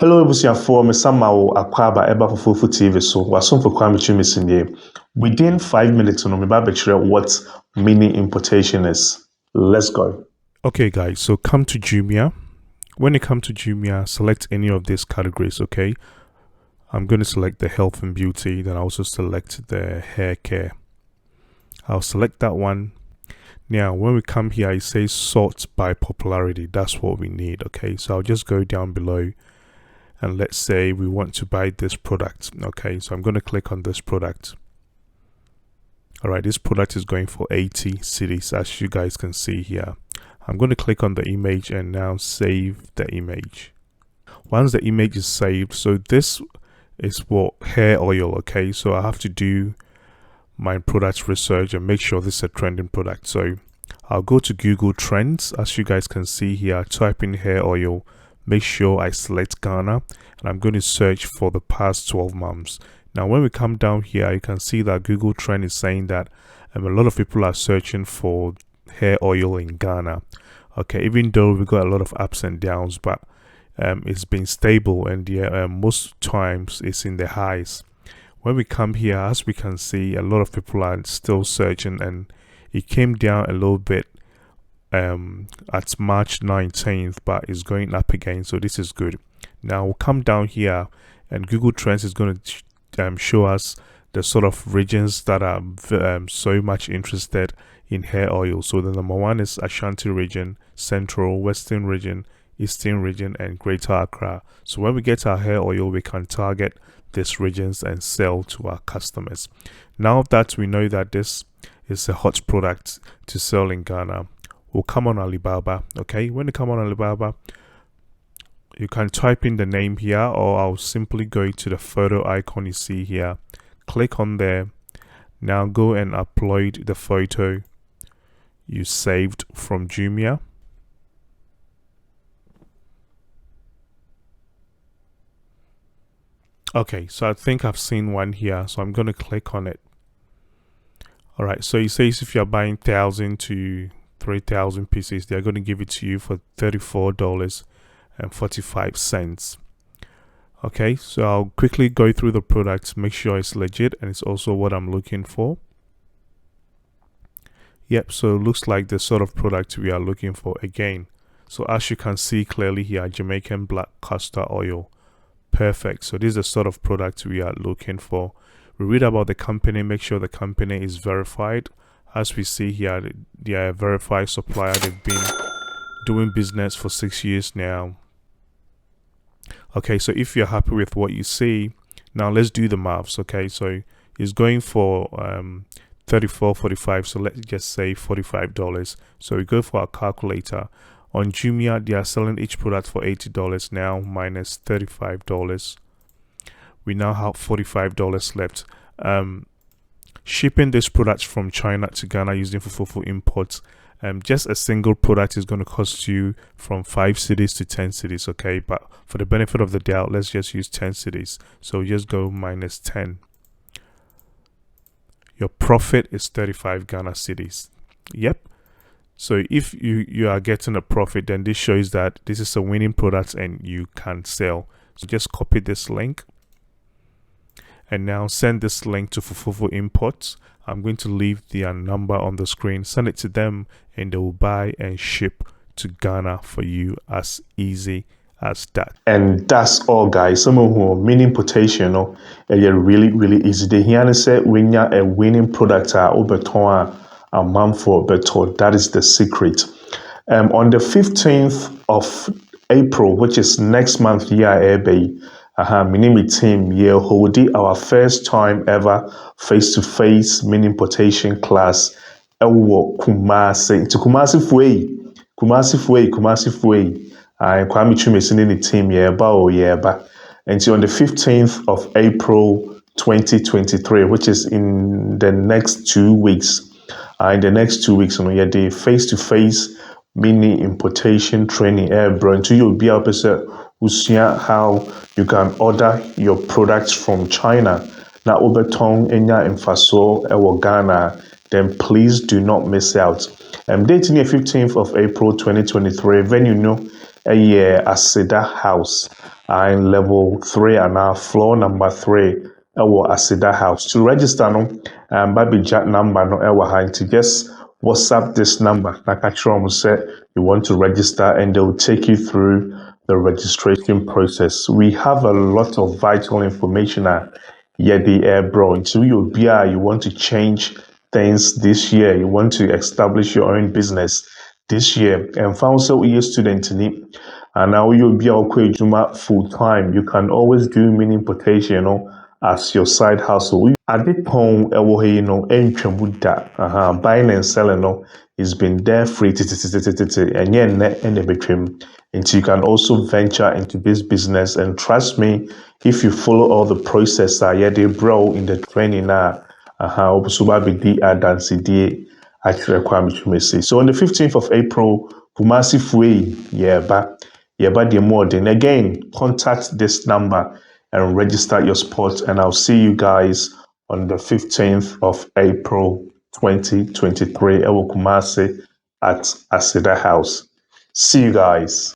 Hello, Ebusiafo. Mesamawo Akwaba Eba Fufufu TV. So, wasum for Kwame Chimesinye. Within 5 minutes, no, me what mini importation is. Let's go. Okay, guys. So come to Jumia. When you come to Jumia, select any of these categories. Okay, I'm going to select the health and beauty. Then I also select the hair care. I'll select that one. Now, when we come here, it says sort by popularity. That's what we need. Okay, so I'll just go down below. And let's say we want to buy this product. Okay, so I'm going to click on this product. All right, this product is going for 80 cedis, as you guys can see here. I'm going to click on the image and now save the image. Once the image is saved, so this is for hair oil. Okay, so I have to do my product research and make sure this is a trending product. So I'll go to Google Trends. As you guys can see here, type in hair oil. Make sure I select Ghana, and I'm going to search for the past 12 months. Now, when we come down here, you can see that Google Trend is saying that a lot of people are searching for hair oil in Ghana. Okay, even though we got a lot of ups and downs, but it's been stable, and most times it's in the highs. When we come here, as we can see, a lot of people are still searching, and it came down a little bit at March 19th, but it's going up again, so this is good. Now we'll come down here, and Google Trends is going to show us the sort of regions that are so much interested in hair oil. So the number one is Ashanti region, Central, Western region, Eastern region, and Greater Accra. So when we get our hair oil, we can target these regions and sell to our customers. Now that we know that this is a hot product to sell in Ghana, we'll come on Alibaba. Okay, when you come on Alibaba, you can type in the name here, or I'll simply go to the photo icon you see here, click on there. Now go and upload the photo you saved from Jumia. Okay, so I think I've seen one here, so I'm going to click on it. All right, so it says if you're buying 1,000 to 3,000 pieces, they're going to give it to you for $34.45. Okay, so I'll quickly go through the products, make sure it's legit and it's also what I'm looking for. Yep, so it looks like the sort of product we are looking for again. So as you can see clearly here, Jamaican black castor oil. Perfect. So this is the sort of product we are looking for. We read about the company, make sure the company is verified. As we see here, they are a verified supplier. They've been doing business for 6 years now. Okay, so if you're happy with what you see, now let's do the maths. Okay, so it's going for $34.45, so let's just say $45. So we go for our calculator. On Jumia, they are selling each product for $80 now, minus $35. We now have $45 left. Shipping this products from China to Ghana using Fufufu imports, just a single product is going to cost you from 5 cedis to 10 cedis. Okay, but for the benefit of the doubt, let's just use 10 cedis. So just go minus 10. Your profit is 35 Ghana cedis. Yep. So if you are getting a profit, then this shows that this is a winning product and you can sell. So just copy this link and now send this link to Fufufu Imports. I'm going to leave their number on the screen. Send it to them and they will buy and ship to Ghana for you, as easy as that. And that's all, guys. Someone who mini importation, really easy. The here say when you're a winning product, a month for better. That is the secret. On the 15th of April, which is next month, Minimi team here holding our first time ever face-to-face mini importation class. Kumasi to Kumasi Fue. I Kwame Chimesin in the team and on the 15th of April 2023, which is in the next 2 weeks. In the next 2 weeks, the face-to-face mini importation training bro, until you'll be able to see how you can order your products from China. Now, Oberton, Enya, and Faso, Ghana, then please do not miss out. Dating the 15th of April 2023, venue a Aseda House. I'm level 3 and now floor number 3 ɛwɔ Aseda House. To register no, Babija number no ɛwɔ ha nti just WhatsApp this number. Na ka kyerɛ wɔn sɛ you want to register and they will take you through the registration process. We have a lot of vital information bro. Until you you want to change things this year, you want to establish your own business this year. And found so you're a student in it. And now you'll be full time. You can always do mini importation, as your side hustle. At the point, buying and selling, it's been there free, and and you can also venture into this business. And trust me, if you follow all the process, they bro in the training so so on the 15th of April, Kumasi Fui, the more. Then again, contact this number and register your spot. And I'll see you guys on the 15th of April 2023 at Kumasi at Aseda House. See you guys.